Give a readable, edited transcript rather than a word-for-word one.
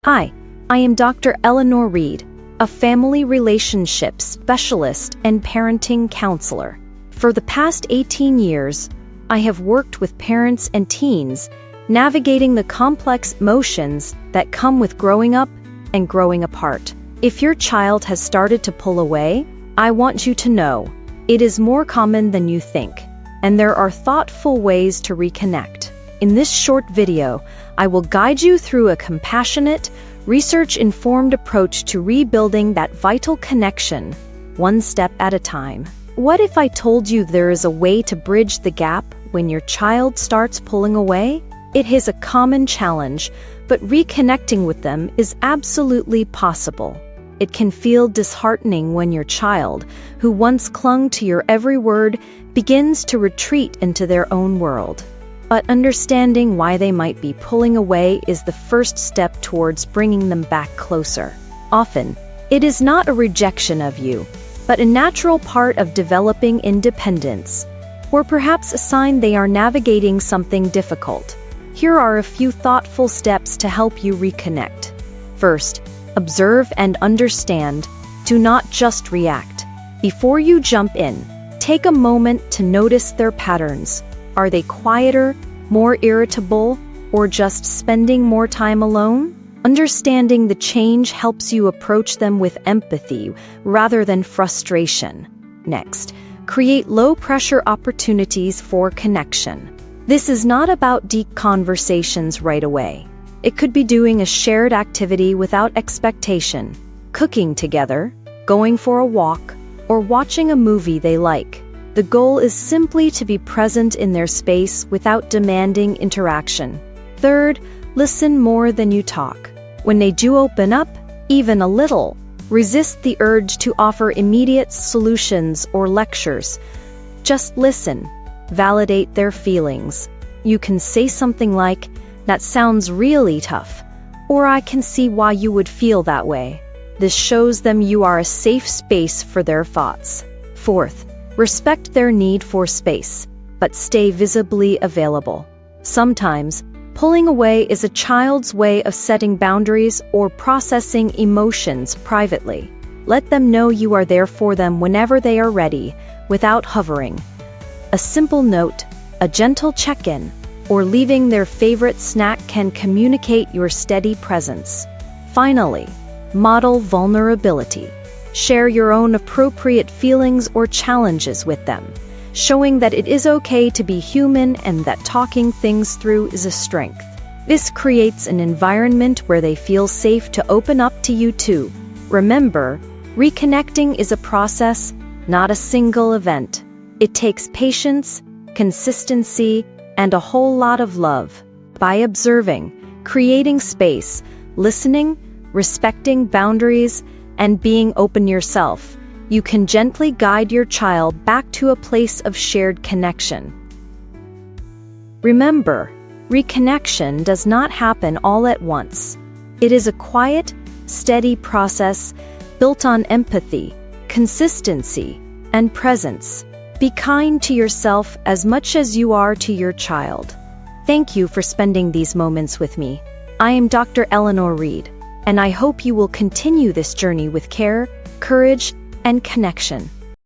Hi, I am Dr. Eleanor Reed, a family relationships specialist and parenting counselor. For the past 18 years, I have worked with parents and teens navigating the complex emotions that come with growing up and growing apart. If your child has started to pull away, I want you to know it is more common than you think, and there are thoughtful ways to reconnect. In this short video, I will guide you through a compassionate, research-informed approach to rebuilding that vital connection, one step at a time. What if I told you there is a way to bridge the gap when your child starts pulling away? It is a common challenge, but reconnecting with them is absolutely possible. It can feel disheartening when your child, who once clung to your every word, begins to retreat into their own world. But understanding why they might be pulling away is the first step towards bringing them back closer. Often, it is not a rejection of you, but a natural part of developing independence, or perhaps a sign they are navigating something difficult. Here are a few thoughtful steps to help you reconnect. First, observe and understand. Do not just react. Before you jump in, take a moment to notice their patterns. Are they quieter, more irritable, or just spending more time alone? Understanding the change helps you approach them with empathy rather than frustration. Next, create low-pressure opportunities for connection. This is not about deep conversations right away. It could be doing a shared activity without expectation, cooking together, going for a walk, or watching a movie they like. The goal is simply to be present in their space without demanding interaction. Third, listen more than you talk. When they do open up, even a little, resist the urge to offer immediate solutions or lectures. Just listen. Validate their feelings. You can say something like, "That sounds really tough," or "I can see why you would feel that way." This shows them you are a safe space for their thoughts. Fourth, respect their need for space, but stay visibly available. Sometimes, pulling away is a child's way of setting boundaries or processing emotions privately. Let them know you are there for them whenever they are ready, without hovering. A simple note, a gentle check-in, or leaving their favorite snack can communicate your steady presence. Finally, model vulnerability. Share your own appropriate feelings or challenges with them, showing that it is okay to be human and that talking things through is a strength. This creates an environment where they feel safe to open up to you too. Remember, reconnecting is a process, not a single event. It takes patience, consistency, and a whole lot of love. By observing, creating space, listening, respecting boundaries, and being open yourself, you can gently guide your child back to a place of shared connection. Remember, reconnection does not happen all at once. It is a quiet, steady process built on empathy, consistency, and presence. Be kind to yourself as much as you are to your child. Thank you for spending these moments with me. I am Dr. Eleanor Reed, and I hope you will continue this journey with care, courage, and connection.